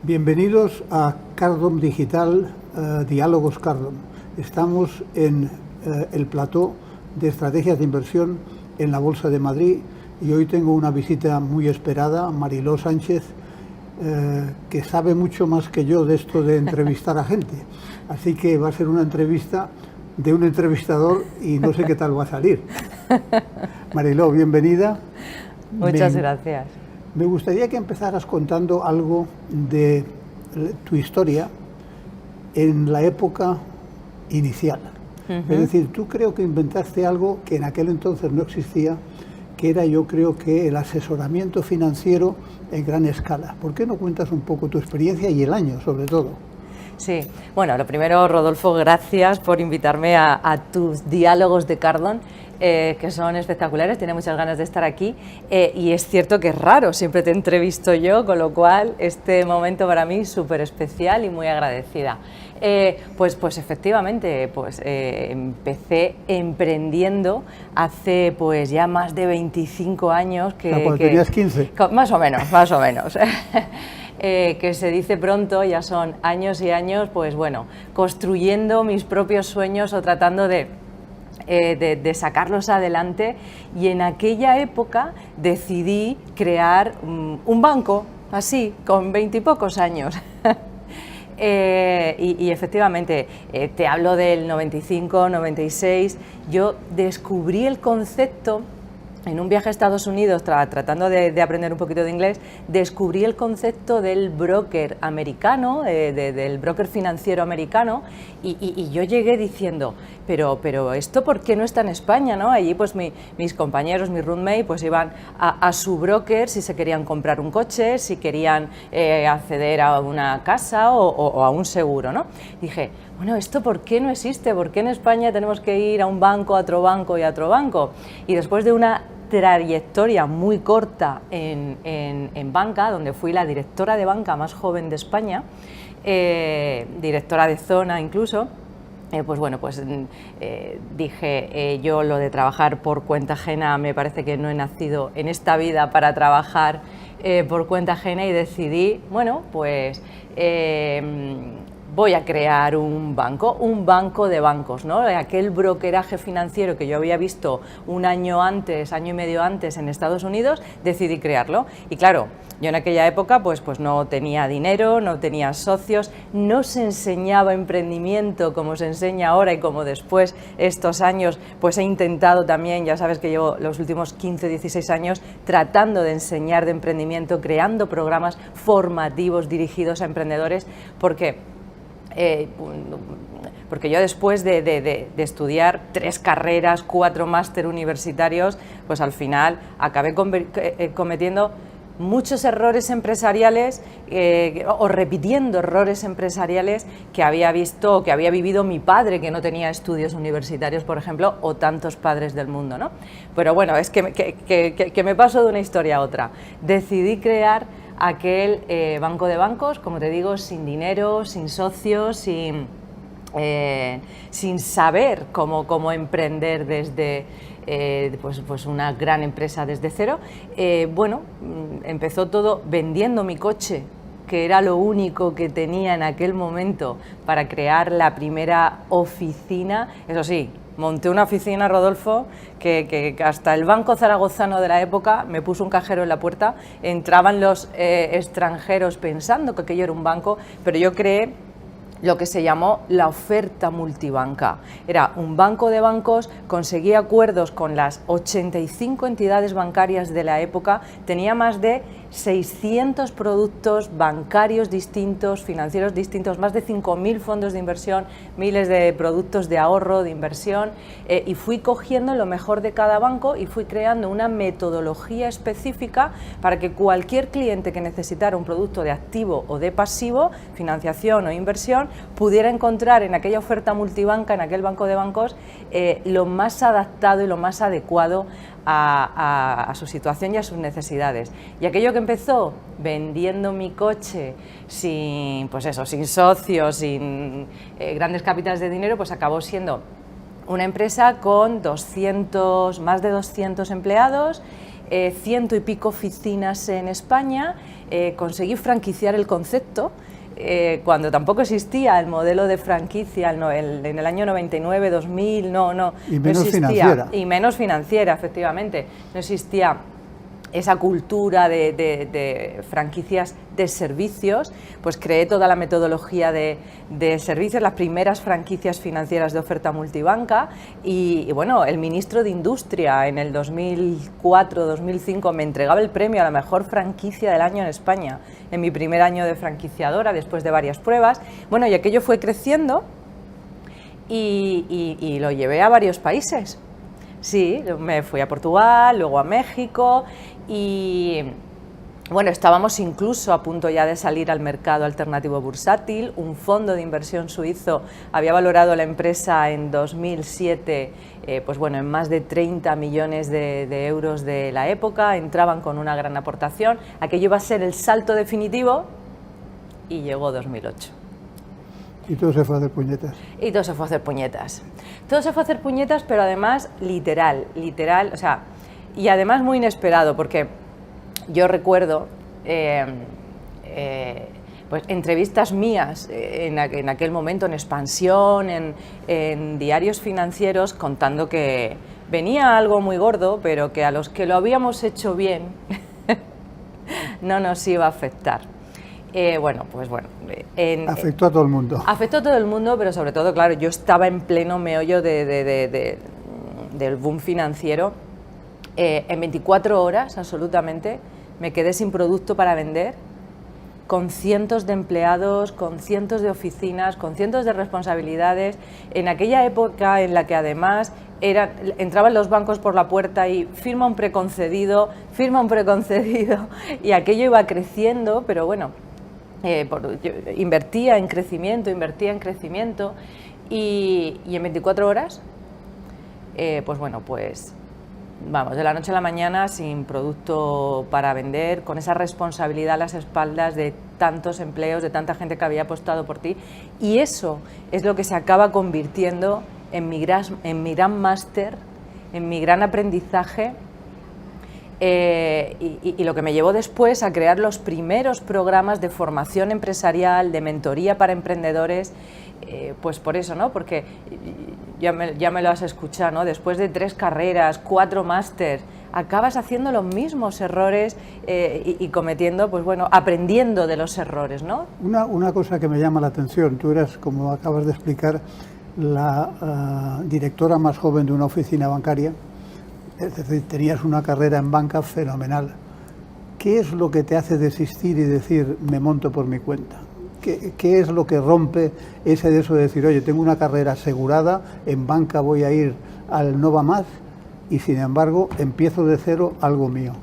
Bienvenidos a Cardom Digital, Diálogos Cardom. Estamos en el plató de estrategias de inversión en la Bolsa de Madrid y hoy tengo una visita muy esperada, Mariló Sánchez, que sabe mucho más que yo de esto de entrevistar a gente. Así que va a ser una entrevista de un entrevistador y no sé qué tal va a salir. Mariló, bienvenida. Muchas gracias. Me gustaría que empezaras contando algo de tu historia en la época inicial. Es decir, tú creo que inventaste algo que en aquel entonces no existía, que era, yo creo, que el asesoramiento financiero en gran escala. ¿Por qué no cuentas un poco tu experiencia y el año, sobre todo? Sí, bueno, lo primero, Rodolfo, gracias por invitarme a tus diálogos de Cardom, que son espectaculares, tiene muchas ganas de estar aquí, y es cierto que es raro, siempre te entrevisto yo, con lo cual este momento para mí es súper especial y muy agradecida. Pues efectivamente, empecé emprendiendo hace pues ya más de 25 años. Cuando tenías 15. Más o menos, más o menos. Que se dice pronto, ya son años y años, pues bueno, construyendo mis propios sueños o tratando de sacarlos adelante, y en aquella época decidí crear un banco, así, con 20 y pocos años. Y efectivamente, te hablo del 95, 96, yo descubrí el concepto. En un viaje a Estados Unidos, tratando de aprender un poquito de inglés, descubrí el concepto del broker americano, del broker financiero americano, y yo llegué diciendo, pero ¿esto por qué no está en España, ¿no? Allí pues mis compañeros, mis roommates, pues iban a su broker si se querían comprar un coche, si querían acceder a una casa o a un seguro, ¿no? Dije, bueno, ¿esto por qué no existe? ¿Por qué en España tenemos que ir a un banco, a otro banco y a otro banco? Y después de una trayectoria muy corta en banca, donde fui la directora de banca más joven de España, directora de zona incluso, dije, yo lo de trabajar por cuenta ajena, me parece que no he nacido en esta vida para trabajar por cuenta ajena, y decidí, bueno, pues voy a crear un banco de bancos, ¿no? Aquel brokeraje financiero que yo había visto un año y medio antes en Estados Unidos, decidí crearlo. Y claro, yo en aquella época pues no tenía dinero, no tenía socios, no se enseñaba emprendimiento como se enseña ahora y como después estos años pues he intentado también. Ya sabes que llevo los últimos 15, 16 años tratando de enseñar de emprendimiento, creando programas formativos dirigidos a emprendedores, porque yo después de estudiar 3 carreras, 4 máster universitarios, pues al final acabé cometiendo muchos errores empresariales o repitiendo errores empresariales que había visto, que había vivido mi padre, que no tenía estudios universitarios, por ejemplo, o tantos padres del mundo, ¿no? Pero bueno, es que me paso de una historia a otra. Decidí crear aquel banco de bancos, como te digo, sin dinero, sin socios, sin saber cómo emprender desde una gran empresa desde cero. Empezó todo vendiendo mi coche, que era lo único que tenía en aquel momento para crear la primera oficina. Eso sí, monté una oficina, Rodolfo, que hasta el Banco Zaragozano de la época me puso un cajero en la puerta. Entraban los extranjeros pensando que aquello era un banco, pero yo creé lo que se llamó la oferta multibanca. Era un banco de bancos, conseguí acuerdos con las 85 entidades bancarias de la época, tenía más de 600 productos bancarios distintos, financieros distintos, más de 5.000 fondos de inversión, miles de productos de ahorro, de inversión, y fui cogiendo lo mejor de cada banco y fui creando una metodología específica para que cualquier cliente que necesitara un producto de activo o de pasivo, financiación o inversión, pudiera encontrar en aquella oferta multibanca, en aquel banco de bancos, lo más adaptado y lo más adecuado a su situación y a sus necesidades. Y aquello que empezó vendiendo mi coche sin socios, sin grandes capitales de dinero, pues acabó siendo una empresa con más de 200 empleados ciento y pico oficinas en España, conseguí franquiciar el concepto, cuando tampoco existía el modelo de franquicia en el año 99, 2000, no y menos existía. Financiera. Y menos financiera, efectivamente. No existía esa cultura de franquicias de servicios, pues creé toda la metodología de servicios, las primeras franquicias financieras de oferta multibanca y bueno, el ministro de Industria en el 2004-2005 me entregaba el premio a la mejor franquicia del año en España, en mi primer año de franquiciadora, después de varias pruebas. Bueno, y aquello fue creciendo y lo llevé a varios países. Sí, me fui a Portugal, luego a México y bueno, estábamos incluso a punto ya de salir al mercado alternativo bursátil. Un fondo de inversión suizo había valorado la empresa en 2007 pues bueno, en más de 30 millones de euros de la época, entraban con una gran aportación. Aquello iba a ser el salto definitivo y llegó 2008. Y todo se fue a hacer puñetas. Y todo se fue a hacer puñetas. Todo se fue a hacer puñetas, pero además literal, o sea, y además muy inesperado, porque yo recuerdo pues entrevistas mías en aquel momento en Expansión, en diarios financieros, contando que venía algo muy gordo, pero que a los que lo habíamos hecho bien no nos iba a afectar. Afectó a todo el mundo. Afectó a todo el mundo, pero sobre todo, claro, yo estaba en pleno meollo del boom financiero. En 24 horas, absolutamente, me quedé sin producto para vender, con cientos de empleados, con cientos de oficinas, con cientos de responsabilidades, en aquella época en la que además entraban los bancos por la puerta y firma un preconcedido, y aquello iba creciendo, pero bueno, yo invertía en crecimiento, y en 24 horas, vamos, de la noche a la mañana, sin producto para vender, con esa responsabilidad a las espaldas de tantos empleos, de tanta gente que había apostado por ti, y eso es lo que se acaba convirtiendo en mi gran máster, en mi gran aprendizaje, y lo que me llevó después a crear los primeros programas de formación empresarial, de mentoría para emprendedores, pues por eso, ¿no? Porque ya me lo has escuchado, ¿no? Después de 3 carreras, 4 másters, acabas haciendo los mismos errores y cometiendo, pues bueno, aprendiendo de los errores, ¿no? Una cosa que me llama la atención, tú eras, como acabas de explicar, la directora más joven de una oficina bancaria, es decir, tenías una carrera en banca fenomenal. ¿Qué es lo que te hace desistir y decir, me monto por mi cuenta? ¿Qué es lo que rompe ese de eso de decir, oye, tengo una carrera asegurada, en banca voy a ir al no va más, y sin embargo empiezo de cero algo mío?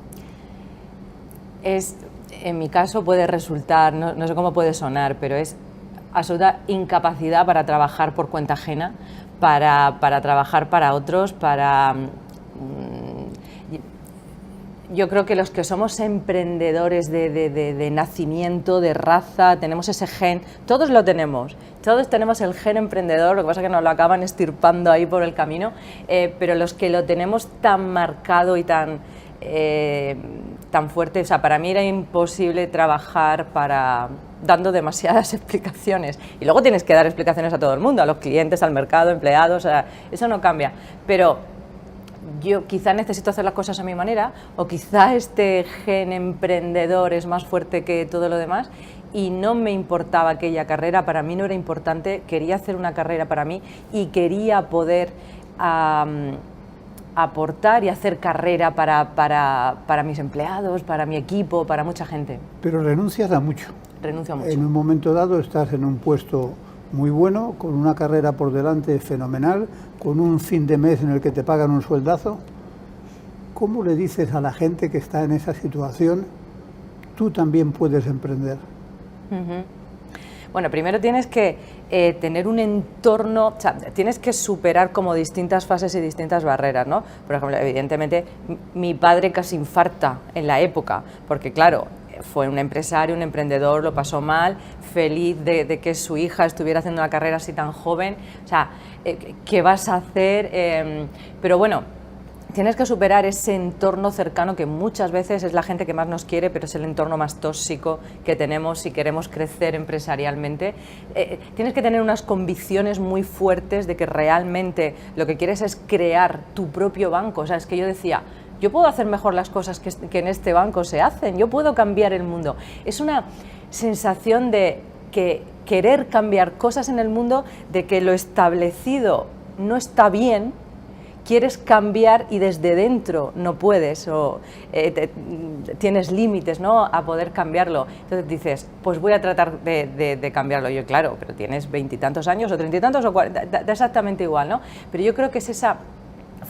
En mi caso puede resultar, no sé cómo puede sonar, pero es absoluta incapacidad para trabajar por cuenta ajena, para trabajar para otros, yo creo que los que somos emprendedores de nacimiento, de raza, tenemos ese gen, todos lo tenemos, todos tenemos el gen emprendedor, lo que pasa es que nos lo acaban estirpando ahí por el camino, pero los que lo tenemos tan marcado y tan fuerte, o sea, para mí era imposible trabajar dando demasiadas explicaciones, y luego tienes que dar explicaciones a todo el mundo, a los clientes, al mercado, empleados, o sea, eso no cambia, pero yo quizá necesito hacer las cosas a mi manera, o quizá este gen emprendedor es más fuerte que todo lo demás, y no me importaba aquella carrera, para mí no era importante, quería hacer una carrera para mí y quería poder aportar y hacer carrera para mis empleados, para mi equipo, para mucha gente. Pero renuncias a mucho. Renuncio a mucho. En un momento dado estás en un puesto muy bueno, con una carrera por delante fenomenal, con un fin de mes en el que te pagan un sueldazo. ¿Cómo le dices a la gente que está en esa situación, tú también puedes emprender? Bueno, primero tienes que tener un entorno, o sea, tienes que superar como distintas fases y distintas barreras, ¿no? Por ejemplo, evidentemente, mi padre casi infarta en la época, porque claro, fue un empresario, un emprendedor, lo pasó mal, feliz de que su hija estuviera haciendo una carrera así tan joven, o sea, ¿qué vas a hacer? Pero bueno, tienes que superar ese entorno cercano que muchas veces es la gente que más nos quiere, pero es el entorno más tóxico que tenemos si queremos crecer empresarialmente. Tienes que tener unas convicciones muy fuertes de que realmente lo que quieres es crear tu propio banco. O sea, es que yo decía, yo puedo hacer mejor las cosas que en este banco se hacen, yo puedo cambiar el mundo. Es una sensación de que querer cambiar cosas en el mundo, de que lo establecido no está bien, quieres cambiar y desde dentro no puedes o tienes límites, ¿no?, a poder cambiarlo. Entonces dices, pues voy a tratar de cambiarlo. Yo, claro, pero tienes 20 y tantos años o 30 y tantos o 40, da exactamente igual, ¿no? Pero yo creo que es esa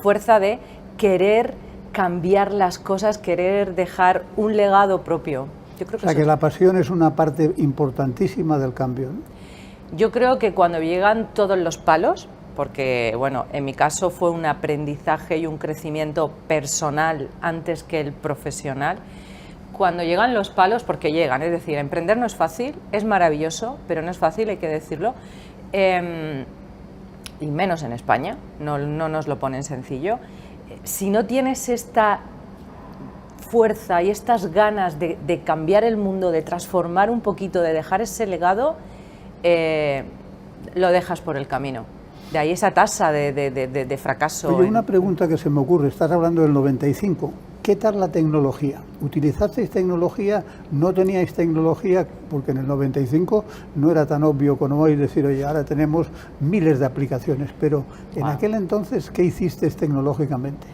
fuerza de querer cambiar las cosas, querer dejar un legado propio. Yo creo que, o sea, que la pasión es una parte importantísima del cambio, ¿no? Yo creo que cuando llegan todos los palos, porque, bueno, en mi caso fue un aprendizaje y un crecimiento personal antes que el profesional. Cuando llegan los palos, porque llegan, es decir, emprender no es fácil, es maravilloso, pero no es fácil, hay que decirlo, y menos en España, no nos lo ponen sencillo. Si no tienes esta fuerza y estas ganas de cambiar el mundo, de transformar un poquito, de dejar ese legado, lo dejas por el camino. De ahí esa tasa de fracaso. Oye, una pregunta que se me ocurre, estás hablando del 95, ¿qué tal la tecnología? ¿Utilizasteis tecnología? ¿No teníais tecnología? Porque en el 95 no era tan obvio como hoy decir, oye, ahora tenemos miles de aplicaciones, pero en aquel entonces, ¿qué hicisteis tecnológicamente?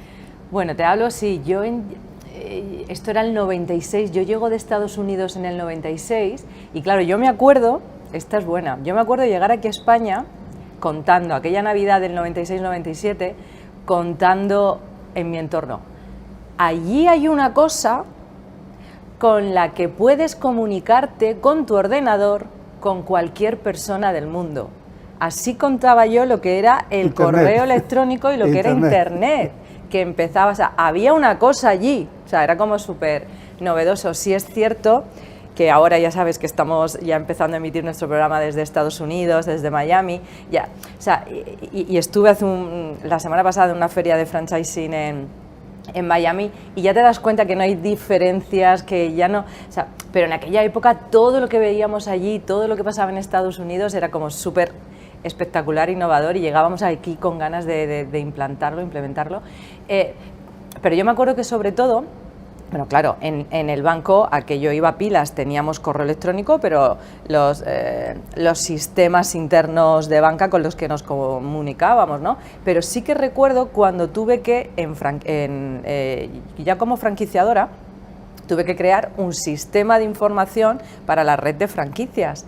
Bueno, te hablo, sí, esto era el 96, yo llego de Estados Unidos en el 96 y claro, yo me acuerdo, esta es buena, yo me acuerdo de llegar aquí a España contando aquella Navidad del 96-97, contando en mi entorno. Allí hay una cosa con la que puedes comunicarte con tu ordenador con cualquier persona del mundo. Así contaba yo lo que era el Internet. Correo electrónico y lo que era Internet, que empezaba, o sea, había una cosa allí, o sea, era como súper novedoso. Sí es cierto que ahora ya sabes que estamos ya empezando a emitir nuestro programa desde Estados Unidos, desde Miami, ya, o sea, y estuve la semana pasada en una feria de franchising en Miami y ya te das cuenta que no hay diferencias, que ya no, o sea, pero en aquella época todo lo que veíamos allí, todo lo que pasaba en Estados Unidos era como súper espectacular, innovador y llegábamos aquí con ganas de implantarlo, implementarlo, pero yo me acuerdo que sobre todo, bueno, claro, en el banco a que yo iba a pilas teníamos correo electrónico, pero los sistemas internos de banca con los que nos comunicábamos, ¿no? Pero sí que recuerdo cuando tuve que, ya como franquiciadora, tuve que crear un sistema de información para la red de franquicias.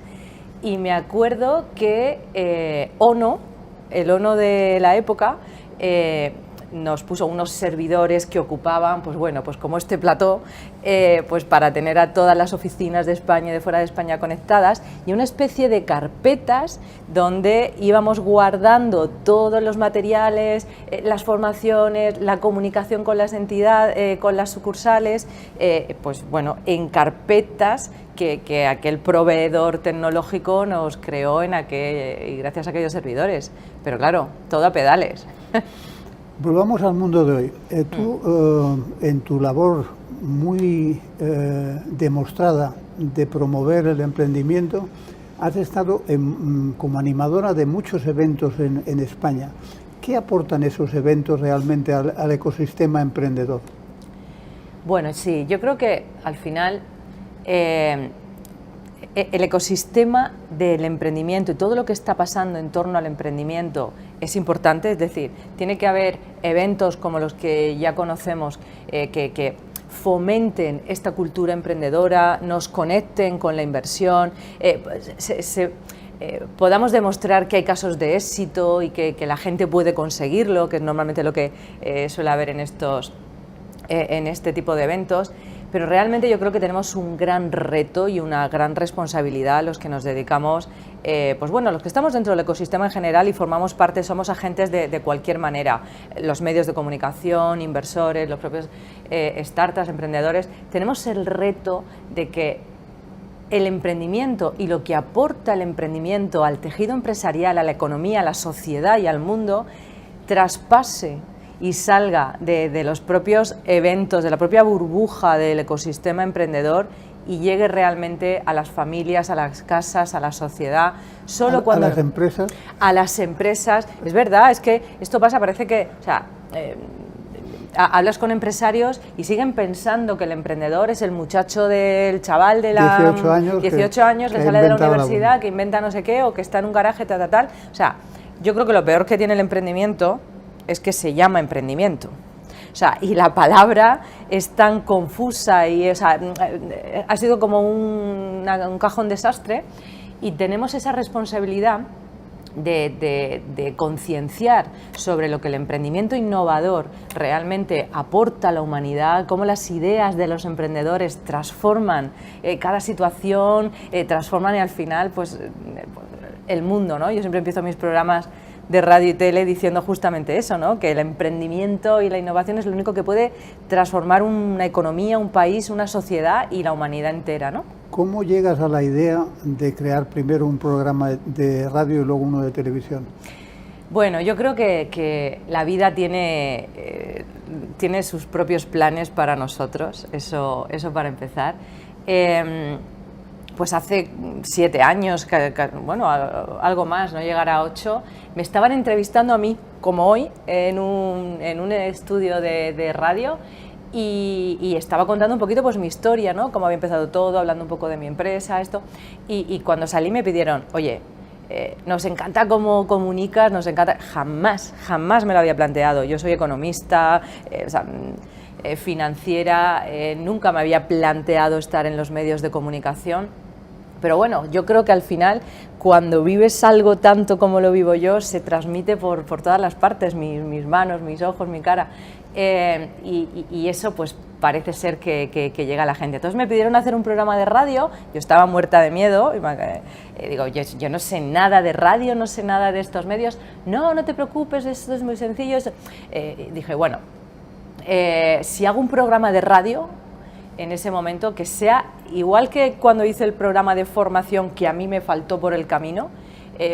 Y me acuerdo que ONO, el ONO de la época, nos puso unos servidores que ocupaban, pues bueno, pues como este plató, pues para tener a todas las oficinas de España y de fuera de España conectadas, y una especie de carpetas donde íbamos guardando todos los materiales, las formaciones, la comunicación con las entidades, con las sucursales, pues bueno, en carpetas que aquel proveedor tecnológico nos creó y gracias a aquellos servidores. Pero claro, todo a pedales. Volvamos al mundo de hoy. Tú, en tu labor muy demostrada de promover el emprendimiento, has estado como animadora de muchos eventos en España. ¿Qué aportan esos eventos realmente al ecosistema emprendedor? Bueno, sí, yo creo que al final el ecosistema del emprendimiento y todo lo que está pasando en torno al emprendimiento es importante, es decir, tiene que haber eventos como los que ya conocemos que fomenten esta cultura emprendedora, nos conecten con la inversión, podamos demostrar que hay casos de éxito y que la gente puede conseguirlo, que es normalmente lo que suele haber en este tipo de eventos. Pero realmente yo creo que tenemos un gran reto y una gran responsabilidad los que nos dedicamos, pues bueno, los que estamos dentro del ecosistema en general y formamos parte, somos agentes de cualquier manera, los medios de comunicación, inversores, los propios startups, emprendedores, tenemos el reto de que el emprendimiento y lo que aporta el emprendimiento al tejido empresarial, a la economía, a la sociedad y al mundo, traspase y salga de los propios eventos, de la propia burbuja del ecosistema emprendedor y llegue realmente a las familias, a las casas, a la sociedad, solo cuando... ¿A las empresas? A las empresas. Es verdad, es que esto pasa, parece que... O sea, hablas con empresarios y siguen pensando que el emprendedor es el muchacho del chaval de la 18 años, 18 años que sale de la universidad, que inventa no sé qué, o que está en un garaje, tal. O sea, yo creo que lo peor que tiene el emprendimiento es que se llama emprendimiento. O sea, y la palabra es tan confusa y ha sido como un cajón desastre, y tenemos esa responsabilidad de concienciar sobre lo que el emprendimiento innovador realmente aporta a la humanidad, cómo las ideas de los emprendedores transforman cada situación, transforman y al final pues el mundo, ¿no? Yo siempre empiezo mis programas de radio y tele diciendo justamente eso, ¿no? Que el emprendimiento y la innovación es lo único que puede transformar una economía, un país, una sociedad y la humanidad entera, ¿no? ¿Cómo llegas a la idea de crear primero un programa de radio y luego uno de televisión? Bueno, yo creo que la vida tiene sus propios planes para nosotros, eso para empezar. Pues hace 7 años, bueno, algo más, no llegará a 8, me estaban entrevistando a mí, como hoy, en un estudio de radio, y estaba contando un poquito pues mi historia, ¿no? Cómo había empezado todo, hablando un poco de mi empresa, esto, y cuando salí me pidieron, oye, nos encanta cómo comunicas, nos encanta, jamás me lo había planteado, yo soy economista, financiera, nunca me había planteado estar en los medios de comunicación. Pero bueno, yo creo que al final, cuando vives algo tanto como lo vivo yo, se transmite por todas las partes, mis manos, mis ojos, mi cara, y eso pues parece ser que llega a la gente. Entonces me pidieron hacer un programa de radio, yo estaba muerta de miedo, y digo, yo no sé nada de radio, no sé nada de estos medios, no te preocupes, esto es muy sencillo. Dije, bueno, si hago un programa de radio, en ese momento, que sea igual que cuando hice el programa de formación que a mí me faltó por el camino,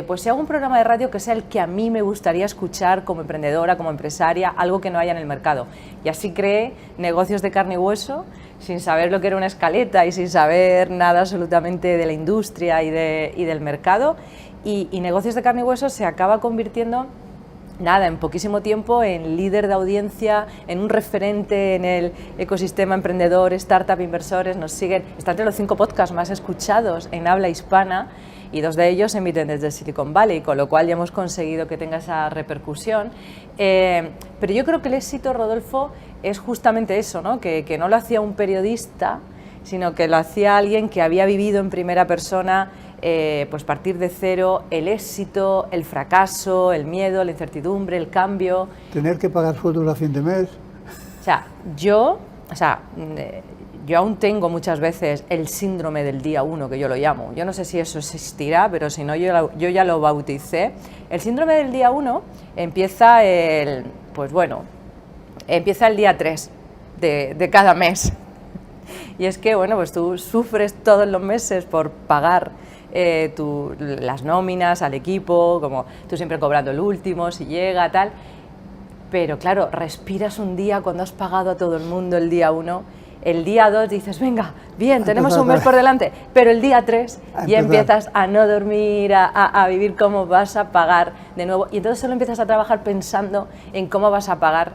pues si hago un programa de radio que sea el que a mí me gustaría escuchar como emprendedora, como empresaria, algo que no haya en el mercado. Y así creé Negocios de Carne y Hueso, sin saber lo que era una escaleta y sin saber nada absolutamente de la industria y del mercado, y Negocios de Carne y Hueso se acaba convirtiendo, nada, en poquísimo tiempo, en líder de audiencia, en un referente en el ecosistema emprendedor, startup, inversores. Nos siguen, está entre los 5 podcasts más escuchados en habla hispana, y 2 de ellos se emiten desde Silicon Valley, con lo cual ya hemos conseguido que tenga esa repercusión. Pero yo creo que el éxito, Rodolfo, es justamente eso, ¿no? Que no lo hacía un periodista, sino que lo hacía alguien que había vivido en primera persona pues partir de cero, el éxito, el fracaso, el miedo, la incertidumbre, el cambio. ¿Tener que pagar sueldos a fin de mes? O sea, yo aún tengo muchas veces el síndrome del día 1, que yo lo llamo. Yo no sé si eso existirá, pero si no, yo ya lo bauticé. El síndrome del día 1 empieza empieza el día 3 de cada mes. Y es que, bueno, pues tú sufres todos los meses por pagar las nóminas al equipo, como tú siempre cobrando el último, si llega, tal. Pero claro, respiras un día cuando has pagado a todo el mundo el día 1, el día 2 dices, venga, bien, tenemos un mes por delante, pero el día 3 ya empiezas a no dormir, a vivir cómo vas a pagar de nuevo, y entonces solo empiezas a trabajar pensando en cómo vas a pagar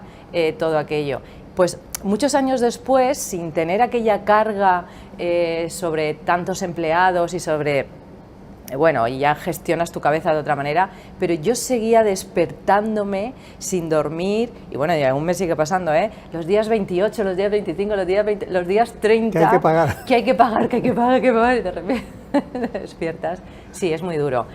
todo aquello. Pues muchos años después, sin tener aquella carga sobre tantos empleados y sobre, bueno, y ya gestionas tu cabeza de otra manera, pero yo seguía despertándome sin dormir, y bueno, y aún me sigue pasando, los días 28, los días 25, los días 30... Que hay que pagar. Que hay que pagar, y de repente te despiertas. Sí, es muy duro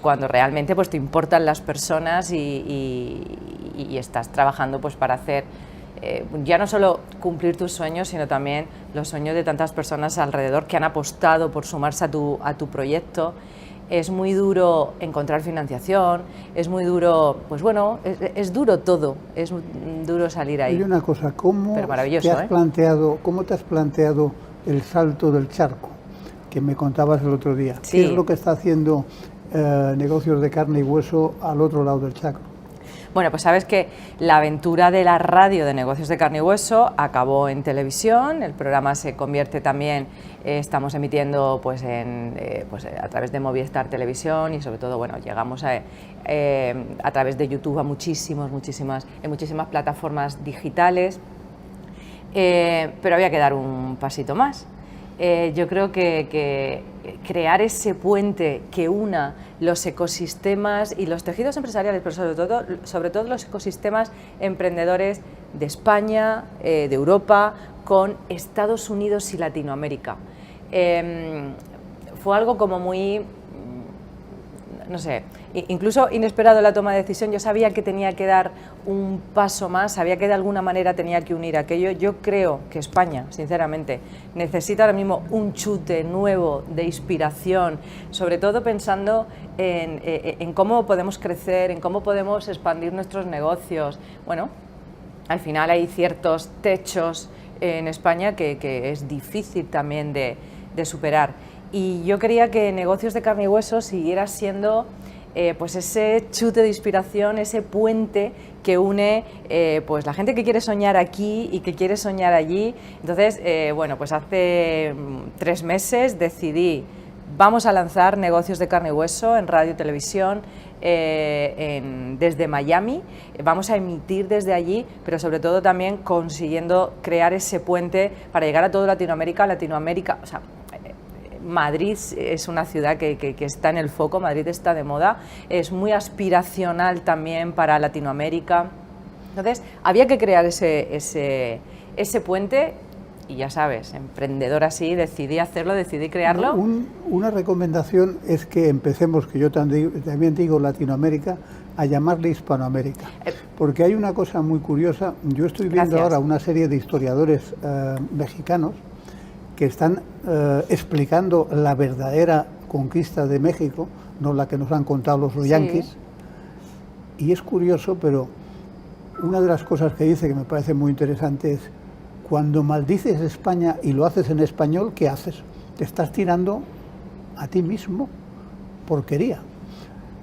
cuando realmente pues te importan las personas y estás trabajando pues para hacer ya no solo cumplir tus sueños, sino también los sueños de tantas personas alrededor que han apostado por sumarse a tu proyecto. Es muy duro encontrar financiación, es muy duro, pues bueno, es duro todo, es duro salir ahí. Y una cosa, ¿cómo te has planteado el salto del charco que me contabas el otro día? Sí. ¿Qué es lo que está haciendo Negocios de Carne y Hueso al otro lado del charco? Bueno, pues sabes que la aventura de la radio de Negocios de Carne y Hueso acabó en televisión, el programa se convierte también, estamos emitiendo pues, a través de Movistar Televisión y sobre todo, bueno, llegamos a través de YouTube a muchísimas plataformas digitales, pero había que dar un pasito más. Yo creo que crear ese puente que una los ecosistemas y los tejidos empresariales, pero sobre todo los ecosistemas emprendedores de España, de Europa, con Estados Unidos y Latinoamérica. Fue algo como muy, no sé, incluso inesperado la toma de decisión. Yo sabía que tenía que dar un paso más, sabía que de alguna manera tenía que unir aquello. Yo creo que España, sinceramente, necesita ahora mismo un chute nuevo de inspiración, sobre todo pensando en cómo podemos crecer, en cómo podemos expandir nuestros negocios. Bueno, al final hay ciertos techos en España que es difícil también de superar. Y yo quería que Negocios de Carne y Hueso siguiera siendo pues ese chute de inspiración, ese puente que une pues la gente que quiere soñar aquí y que quiere soñar allí. Entonces, bueno, pues hace 3 meses decidí, vamos a lanzar Negocios de Carne y Hueso en radio y televisión desde Miami, vamos a emitir desde allí, pero sobre todo también consiguiendo crear ese puente para llegar a toda Latinoamérica, o sea, Madrid es una ciudad que está en el foco, Madrid está de moda, es muy aspiracional también para Latinoamérica. Entonces, había que crear ese puente y ya sabes, emprendedor así, decidí hacerlo, decidí crearlo. Una recomendación es que empecemos, que yo también digo Latinoamérica, a llamarle Hispanoamérica. Porque hay una cosa muy curiosa, yo estoy viendo ahora una serie de historiadores mexicanos que están explicando la verdadera conquista de México, no la que nos han contado los yanquis. Y es curioso, pero una de las cosas que dice que me parece muy interesante es: cuando maldices España y lo haces en español, ¿qué haces? Te estás tirando a ti mismo porquería.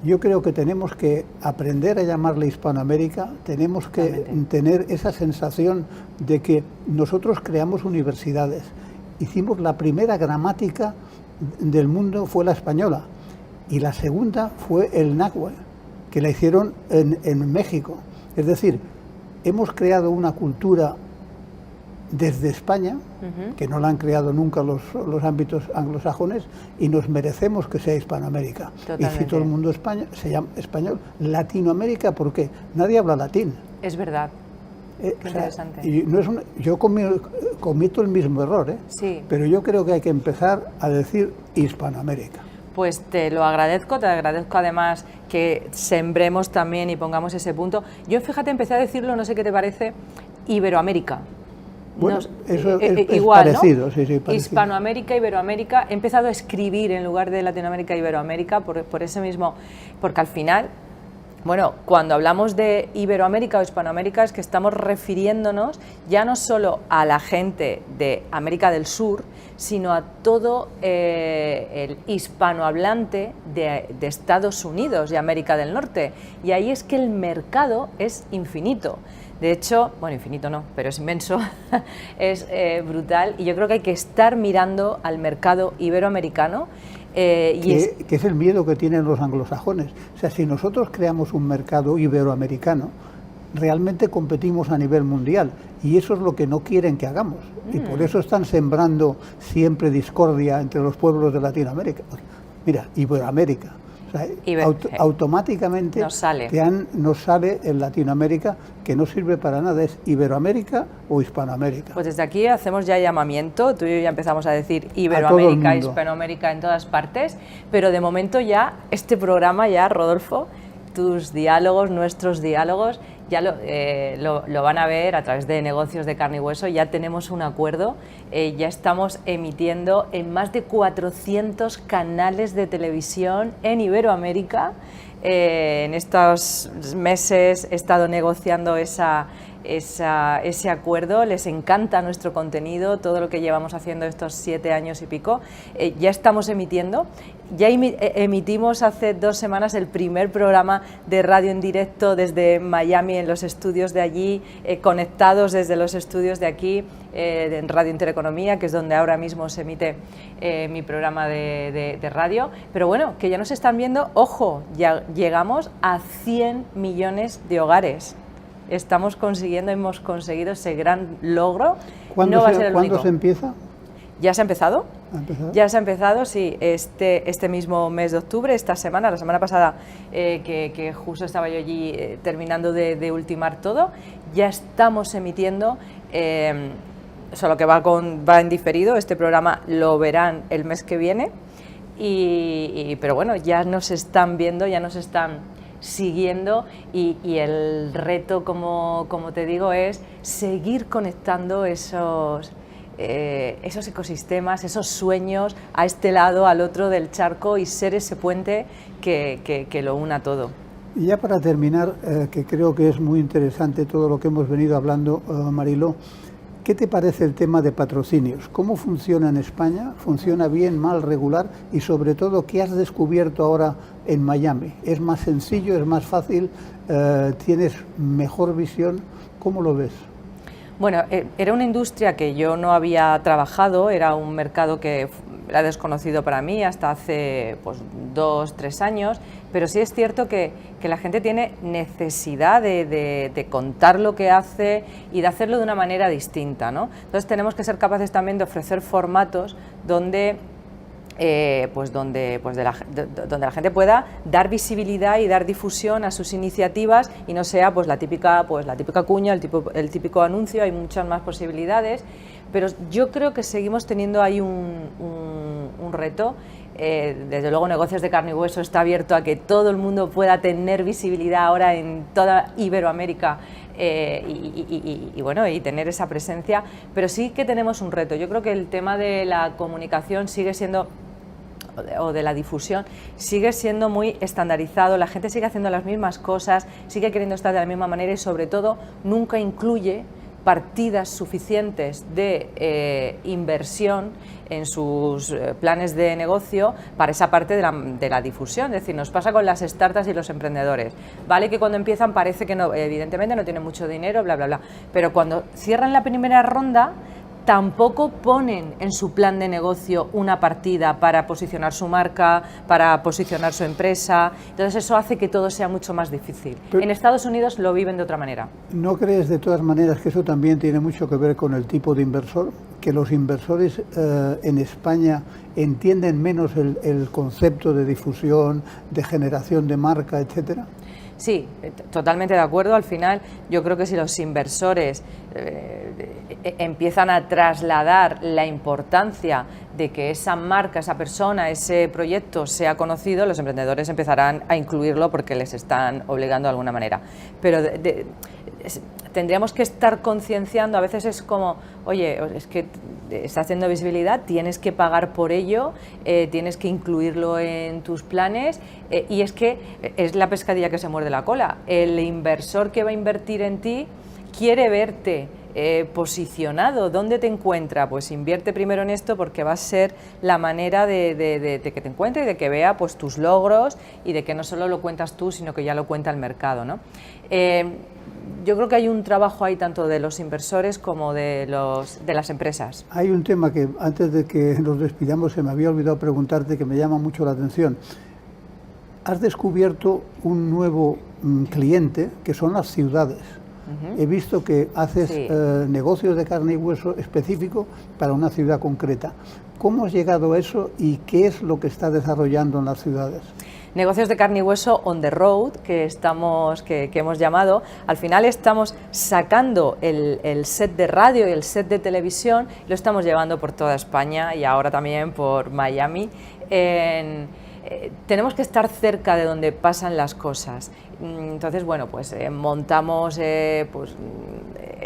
Yo creo que tenemos que aprender a llamarle Hispanoamérica, tenemos que tener esa sensación de que nosotros creamos universidades. Hicimos la primera gramática del mundo, fue la española, y la segunda fue el náhuatl, que la hicieron en México. Es decir, hemos creado una cultura desde España, que no la han creado nunca los ámbitos anglosajones, y nos merecemos que sea Hispanoamérica. Totalmente. Y si todo el mundo se llama español, Latinoamérica, ¿por qué? Nadie habla latín. Es verdad. Qué interesante. Y no es yo cometo el mismo error, sí. Pero yo creo que hay que empezar a decir Hispanoamérica. Pues te agradezco además que sembremos también y pongamos ese punto. Yo, fíjate, empecé a decirlo, no sé qué te parece, Iberoamérica. Bueno, eso es igual, parecido, ¿no? Sí, parecido. Hispanoamérica, Iberoamérica. He empezado a escribir en lugar de Latinoamérica, Iberoamérica, por ese mismo, porque al final, bueno, cuando hablamos de Iberoamérica o Hispanoamérica es que estamos refiriéndonos ya no solo a la gente de América del Sur, sino a todo el hispanohablante de Estados Unidos y América del Norte. Y ahí es que el mercado es infinito. De hecho, bueno, infinito no, pero es inmenso, es brutal, y yo creo que hay que estar mirando al mercado iberoamericano. Que es el miedo que tienen los anglosajones. O sea, si nosotros creamos un mercado iberoamericano, realmente competimos a nivel mundial, y eso es lo que no quieren que hagamos. Y por eso están sembrando siempre discordia entre los pueblos de Latinoamérica. Mira, Iberoamérica. O sea, automáticamente nos sale en Latinoamérica, que no sirve para nada, es Iberoamérica o Hispanoamérica. Pues desde aquí hacemos ya llamamiento, tú y yo ya empezamos a decir Iberoamérica, Hispanoamérica en todas partes, pero de momento ya este programa, ya Rodolfo, tus diálogos, nuestros diálogos, ya lo van a ver a través de Negocios de Carne y Hueso. Ya tenemos un acuerdo, ya estamos emitiendo en más de 400 canales de televisión en Iberoamérica. En estos meses he estado negociando esa ese acuerdo, les encanta nuestro contenido, todo lo que llevamos haciendo estos 7 años y pico. Ya estamos emitiendo, ya emitimos hace 2 semanas el primer programa de radio en directo desde Miami, en los estudios de allí, conectados desde los estudios de aquí, en Radio Intereconomía, que es donde ahora mismo se emite mi programa de radio. Pero bueno, que ya nos están viendo, ojo, ya llegamos a 100 millones de hogares. Hemos conseguido ese gran logro. ¿Cuándo, no va a ser el ¿cuándo único. se empieza? ¿Ya se ha empezado? ¿Ha empezado? Ya se ha empezado, sí, este mismo mes de octubre, esta semana, la semana pasada, que justo estaba yo allí terminando de ultimar todo, ya estamos emitiendo, solo que va en diferido, este programa lo verán el mes que viene, pero bueno, ya nos están viendo, ya nos están siguiendo y el reto, como te digo, es seguir conectando esos ecosistemas, esos sueños a este lado, al otro del charco y ser ese puente que lo una todo. Y ya para terminar, que creo que es muy interesante todo lo que hemos venido hablando, Mariló, ¿qué te parece el tema de patrocinios? ¿Cómo funciona en España? ¿Funciona bien, mal, regular? Y sobre todo, ¿qué has descubierto ahora en Miami? ¿Es más sencillo, es más fácil? ¿Tienes mejor visión? ¿Cómo lo ves? Bueno, era una industria que yo no había trabajado, era un mercado que era desconocido para mí hasta hace 2, 3 años, pero sí es cierto que la gente tiene necesidad de contar lo que hace y de hacerlo de una manera distinta, ¿no? Entonces tenemos que ser capaces también de ofrecer formatos donde la gente pueda dar visibilidad y dar difusión a sus iniciativas y no sea la típica cuña, el típico anuncio. Hay muchas más posibilidades, pero yo creo que seguimos teniendo ahí un reto. Desde luego Negocios de Carne y Hueso está abierto a que todo el mundo pueda tener visibilidad ahora en toda Iberoamérica y tener esa presencia, pero sí que tenemos un reto. Yo creo que el tema de la comunicación sigue siendo, o de la difusión, sigue siendo muy estandarizado, la gente sigue haciendo las mismas cosas, sigue queriendo estar de la misma manera y sobre todo nunca incluye partidas suficientes de inversión en sus planes de negocio para esa parte de la difusión. Es decir, nos pasa con las startups y los emprendedores. Vale que cuando empiezan parece que no, evidentemente no tienen mucho dinero, bla, bla, bla, pero cuando cierran la primera ronda tampoco ponen en su plan de negocio una partida para posicionar su marca, para posicionar su empresa. Entonces eso hace que todo sea mucho más difícil. Pero en Estados Unidos lo viven de otra manera. ¿No crees de todas maneras que eso también tiene mucho que ver con el tipo de inversor? Que los inversores en España entienden menos el concepto de difusión, de generación de marca, etcétera. Sí, totalmente de acuerdo. Al final, yo creo que si los inversores empiezan a trasladar la importancia de que esa marca, esa persona, ese proyecto sea conocido, los emprendedores empezarán a incluirlo porque les están obligando de alguna manera. Pero tendríamos que estar concienciando, a veces es como, oye, es que está haciendo visibilidad, tienes que pagar por ello, tienes que incluirlo en tus planes, y es que es la pescadilla que se muerde la cola. El inversor que va a invertir en ti quiere verte posicionado. ¿Dónde te encuentra? Pues invierte primero en esto porque va a ser la manera de que te encuentre y de que vea pues tus logros y de que no solo lo cuentas tú, sino que ya lo cuenta el mercado, ¿no? Yo creo que hay un trabajo ahí tanto de los inversores como de las empresas. Hay un tema que antes de que nos despidamos se me había olvidado preguntarte, que me llama mucho la atención. Has descubierto un nuevo cliente, que son las ciudades. He visto que haces negocios de carne y hueso específico para una ciudad concreta. ¿Cómo has llegado a eso y qué es lo que está desarrollando en las ciudades? Negocios de carne y hueso on the road, que hemos llamado. Al final estamos sacando el set de radio y el set de televisión, lo estamos llevando por toda España y ahora también por Miami. Tenemos que estar cerca de donde pasan las cosas. Entonces, bueno, pues montamos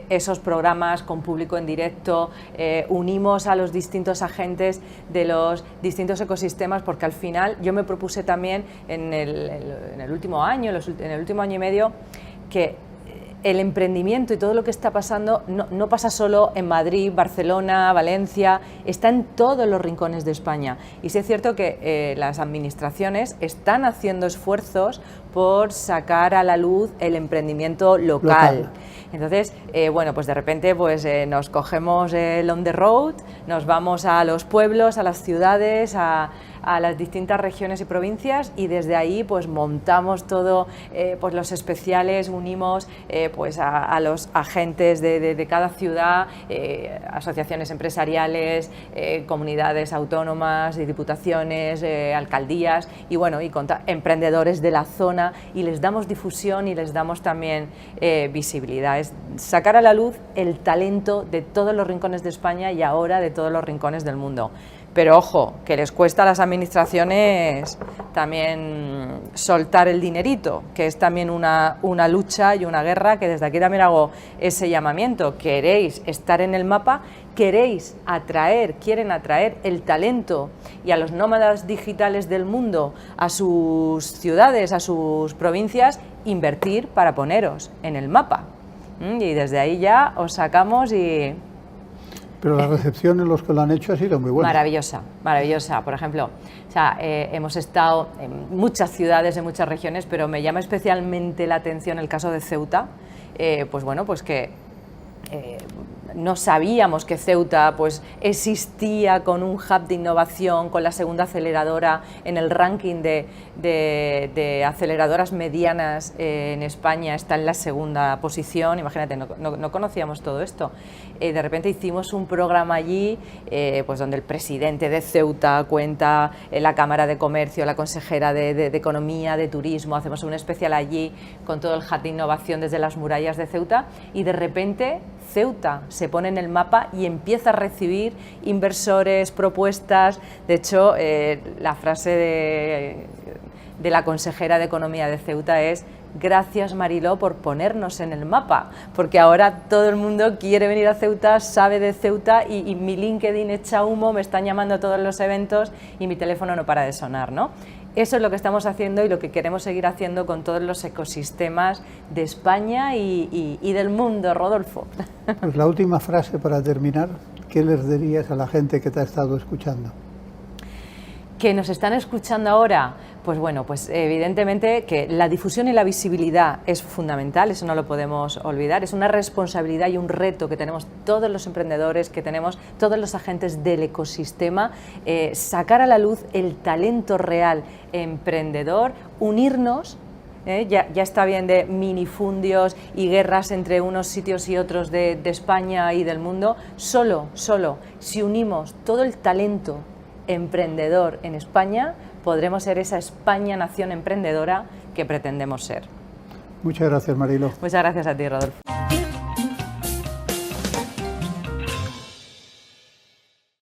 esos programas con público en directo, unimos a los distintos agentes de los distintos ecosistemas, porque al final yo me propuse también en el último año y medio, que el emprendimiento y todo lo que está pasando no pasa solo en Madrid, Barcelona, Valencia, está en todos los rincones de España. Y sí es cierto que las administraciones están haciendo esfuerzos por sacar a la luz el emprendimiento local. Entonces, bueno, pues de repente nos cogemos el on the road, nos vamos a los pueblos, a las ciudades, a las distintas regiones y provincias, y desde ahí pues montamos todo, pues los especiales, unimos pues a los agentes de cada ciudad, asociaciones empresariales, comunidades autónomas y diputaciones, alcaldías, y bueno, y emprendedores de la zona, y les damos difusión y les damos también visibilidad. Es sacar a la luz el talento de todos los rincones de España y ahora de todos los rincones del mundo. Pero ojo, que les cuesta a las administraciones también soltar el dinerito, que es también una lucha y una guerra, que desde aquí también hago ese llamamiento. Queréis estar en el mapa, quieren atraer el talento y a los nómadas digitales del mundo a sus ciudades, a sus provincias, invertir para poneros en el mapa. Y desde ahí ya os sacamos y... Pero la recepción en los que lo han hecho ha sido muy buena. Maravillosa, maravillosa. Por ejemplo, hemos estado en muchas ciudades, en muchas regiones, pero me llama especialmente la atención el caso de Ceuta. Pues bueno, pues que no sabíamos que Ceuta pues existía con un hub de innovación, con la segunda aceleradora en el ranking de aceleradoras medianas en España, está en la segunda posición. Imagínate, no conocíamos todo esto. De repente hicimos un programa allí, pues donde el presidente de Ceuta cuenta, la Cámara de Comercio, la consejera de Economía, de Turismo, hacemos un especial allí con todo el hub de innovación desde las murallas de Ceuta, y de repente Ceuta se pone en el mapa y empieza a recibir inversores, propuestas. De hecho, la frase de la consejera de Economía de Ceuta es: gracias, Mariló, por ponernos en el mapa, porque ahora todo el mundo quiere venir a Ceuta, sabe de Ceuta, y mi LinkedIn echa humo, me están llamando a todos los eventos y mi teléfono no para de sonar, ¿no? Eso es lo que estamos haciendo y lo que queremos seguir haciendo con todos los ecosistemas de España y del mundo, Rodolfo. Pues la última frase para terminar, ¿qué les dirías a la gente que te ha estado escuchando? ¿Que nos están escuchando ahora? Pues bueno, pues evidentemente que la difusión y la visibilidad es fundamental, eso no lo podemos olvidar, es una responsabilidad y un reto que tenemos todos los emprendedores, que tenemos todos los agentes del ecosistema, sacar a la luz el talento real emprendedor, unirnos. Ya está bien de minifundios y guerras entre unos sitios y otros de España y del mundo. Solo si unimos todo el talento emprendedor en España, podremos ser esa España nación emprendedora que pretendemos ser. Muchas gracias, Mariló. Muchas gracias a ti, Rodolfo.